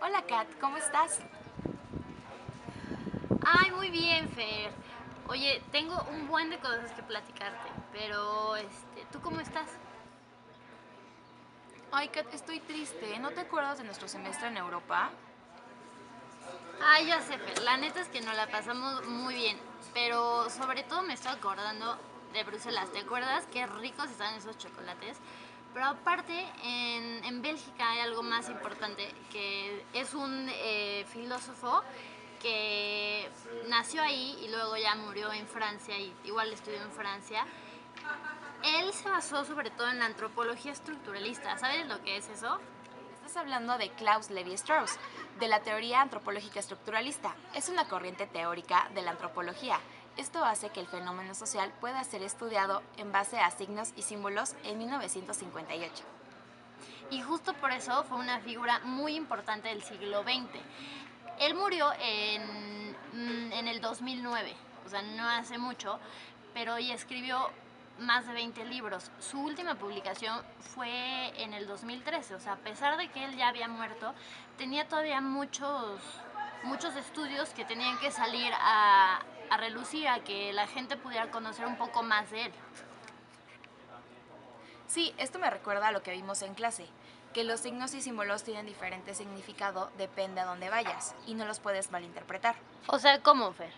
Hola Kat, ¿cómo estás? Ay, muy bien, Fer. Oye, tengo un buen de cosas que platicarte, pero ¿tú cómo estás? Ay Kat, estoy triste. ¿No te acuerdas de nuestro semestre en Europa? Ay, ya sé, Fer. La neta es que nos la pasamos muy bien, pero sobre todo me estoy acordando de Bruselas. ¿Te acuerdas qué ricos están esos chocolates? Pero aparte, en Bélgica hay algo más importante, que es un filósofo que nació ahí y luego ya murió en Francia y igual estudió en Francia. Él se basó sobre todo en la antropología estructuralista. ¿Sabes lo que es eso? Estás hablando de Klaus Levi-Strauss, de la teoría antropológica estructuralista. Es una corriente teórica de la antropología. Esto hace que el fenómeno social pueda ser estudiado en base a signos y símbolos en 1958. Y justo por eso fue una figura muy importante del siglo XX. Él murió en el 2009, o sea, no hace mucho, pero ya escribió más de 20 libros. Su última publicación fue en el 2013, o sea, a pesar de que él ya había muerto, tenía todavía muchos estudios que tenían que salir a relucir, a que la gente pudiera conocer un poco más de él. Sí, esto me recuerda a lo que vimos en clase, que los signos y símbolos tienen diferente significado depende a dónde vayas y no los puedes malinterpretar. O sea, ¿cómo, Fer?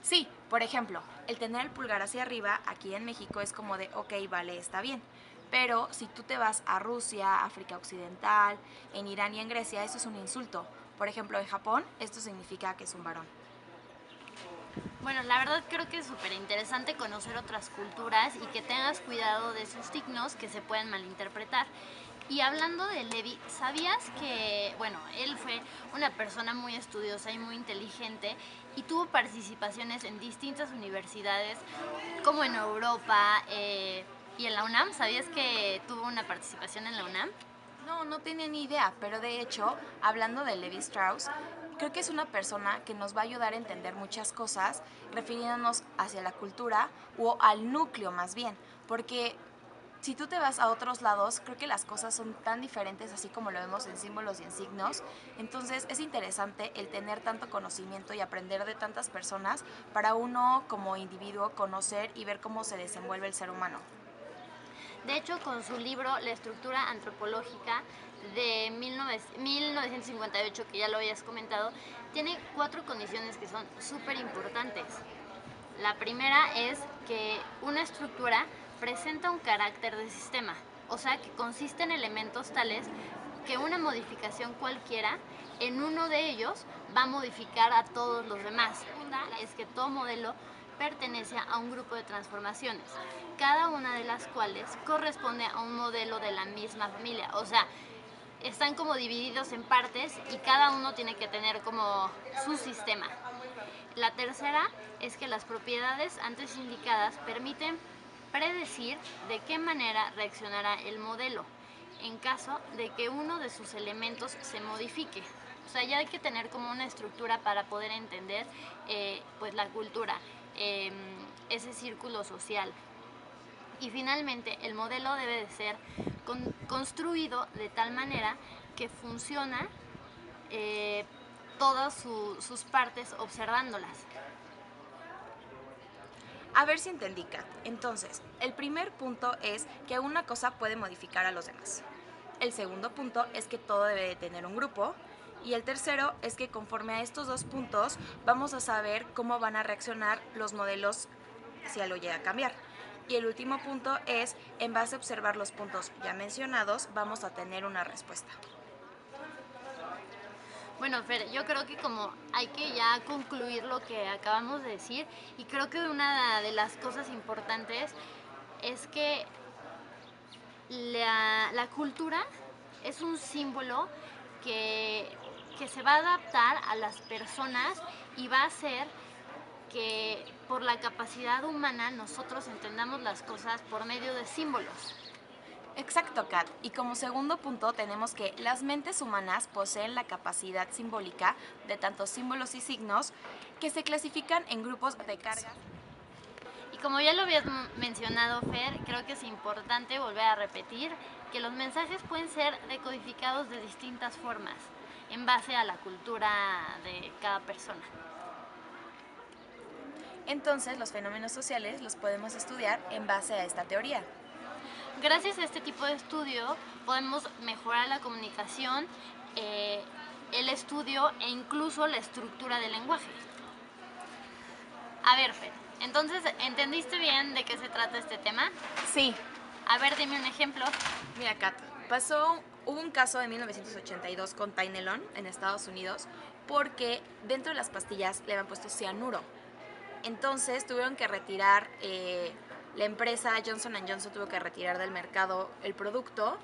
Sí, por ejemplo, el tener el pulgar hacia arriba aquí en México es como de, ok, vale, está bien. Pero si tú te vas a Rusia, África Occidental, en Irán y en Grecia, eso es un insulto. Por ejemplo, en Japón, esto significa que es un varón. Bueno, la verdad creo que es súper interesante conocer otras culturas y que tengas cuidado de esos signos que se pueden malinterpretar. Y hablando de Levi, ¿sabías que, bueno, él fue una persona muy estudiosa y muy inteligente y tuvo participaciones en distintas universidades, como en Europa y en la UNAM? ¿Sabías que tuvo una participación en la UNAM? No, no tenía ni idea, pero de hecho, hablando de Levi Strauss, creo que es una persona que nos va a ayudar a entender muchas cosas, refiriéndonos hacia la cultura o al núcleo más bien, porque si tú te vas a otros lados, creo que las cosas son tan diferentes así como lo vemos en símbolos y en signos. Entonces es interesante el tener tanto conocimiento y aprender de tantas personas para uno como individuo conocer y ver cómo se desenvuelve el ser humano. De hecho, con su libro La estructura antropológica de 1958, que ya lo habías comentado, tiene 4 condiciones que son súper importantes. La primera es que una estructura presenta un carácter de sistema, o sea, que consiste en elementos tales que una modificación cualquiera en uno de ellos va a modificar a todos los demás. La segunda es que todo modelo pertenece a un grupo de transformaciones, cada una de las cuales corresponde a un modelo de la misma familia. O sea, están como divididos en partes y cada uno tiene que tener como su sistema. La tercera es que las propiedades antes indicadas permiten predecir de qué manera reaccionará el modelo en caso de que uno de sus elementos se modifique. O sea, ya hay que tener como una estructura para poder entender pues la cultura, eh, ese círculo social. Y finalmente, el modelo debe de ser construido de tal manera que funciona eh, todas sus partes observándolas. A ver si entendí, Kat. Entonces, el primer punto es que una cosa puede modificar a los demás. El segundo punto es que todo debe de tener un grupo. Y el tercero es que conforme a estos dos puntos vamos a saber cómo van a reaccionar los modelos si algo llega a cambiar. Y el último punto es, en base a observar los puntos ya mencionados, vamos a tener una respuesta. Bueno, Fer, yo creo que como hay que ya concluir lo que acabamos de decir y creo que una de las cosas importantes es que la cultura es un símbolo que, que se va a adaptar a las personas y va a hacer que por la capacidad humana nosotros entendamos las cosas por medio de símbolos. Exacto, Kat. Y como segundo punto tenemos que las mentes humanas poseen la capacidad simbólica de tantos símbolos y signos que se clasifican en grupos de cargas. Y como ya lo habías mencionado, Fer, creo que es importante volver a repetir que los mensajes pueden ser decodificados de distintas formas. en base a la cultura de cada persona. Entonces, los fenómenos sociales los podemos estudiar en base a esta teoría. Gracias a este tipo de estudio podemos mejorar la comunicación, el estudio e incluso la estructura del lenguaje. A ver, Fer, entonces, ¿entendiste bien de qué se trata este tema? Sí. A ver, dime un ejemplo. Mira, Kat, hubo un caso en 1982 con Tylenol en Estados Unidos porque dentro de las pastillas le habían puesto cianuro. Entonces tuvieron que retirar, la empresa Johnson Johnson tuvo que retirar del mercado el producto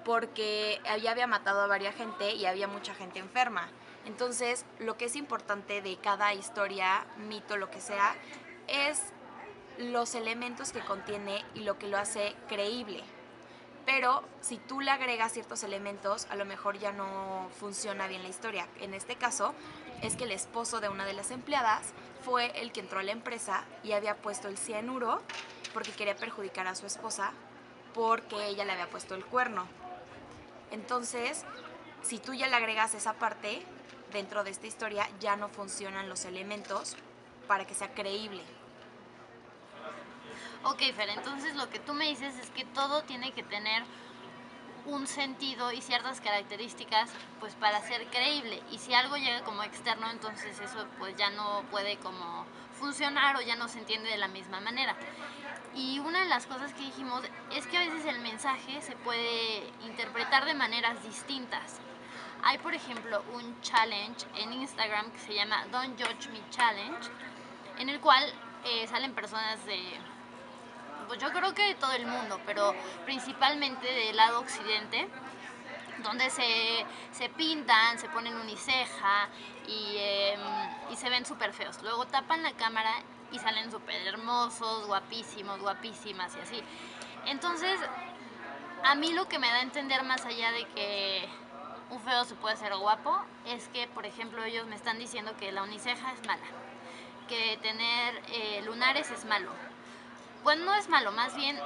porque ya había matado a varias gente y había mucha gente enferma. Entonces, lo que es importante de cada historia, mito, lo que sea, es los elementos que contiene y lo que lo hace creíble. Pero si tú le agregas ciertos elementos, a lo mejor ya no funciona bien la historia. En este caso, es que el esposo de una de las empleadas fue el que entró a la empresa y había puesto el cianuro porque quería perjudicar a su esposa porque ella le había puesto el cuerno. Entonces, si tú ya le agregas esa parte dentro de esta historia, ya no funcionan los elementos para que sea creíble. Ok, Fer, entonces lo que tú me dices es que todo tiene que tener un sentido y ciertas características pues para ser creíble, y si algo llega como externo, entonces eso pues ya no puede como funcionar o ya no se entiende de la misma manera. Y una de las cosas que dijimos es que a veces el mensaje se puede interpretar de maneras distintas. Hay, por ejemplo, un challenge en Instagram que se llama Don't Judge Me Challenge, en el cual salen personas de, pues yo creo que de todo el mundo, pero principalmente del lado occidente, donde se pintan, se ponen uniceja y se ven súper feos. Luego tapan la cámara y salen súper hermosos, guapísimos, guapísimas y así. Entonces, a mí lo que me da a entender, más allá de que un feo se puede ser guapo, es que, por ejemplo, ellos me están diciendo que la uniceja es mala, que tener lunares es malo. Pues no es malo, más bien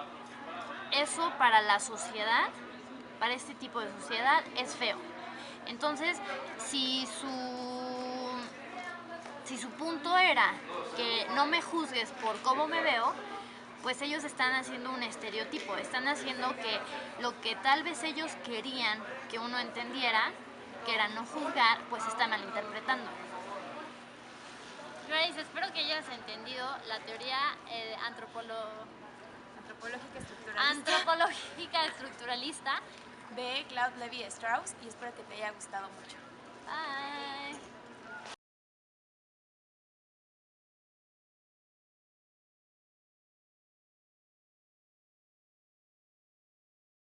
eso para la sociedad, para este tipo de sociedad, es feo. Entonces, si su punto era que no me juzgues por cómo me veo, pues ellos están haciendo un estereotipo, están haciendo que lo que tal vez ellos querían que uno entendiera, que era no juzgar, pues está malinterpretando. Grace, espero que hayas entendido la teoría antropológica estructuralista De Claude Levi Strauss y espero que te haya gustado mucho. Bye.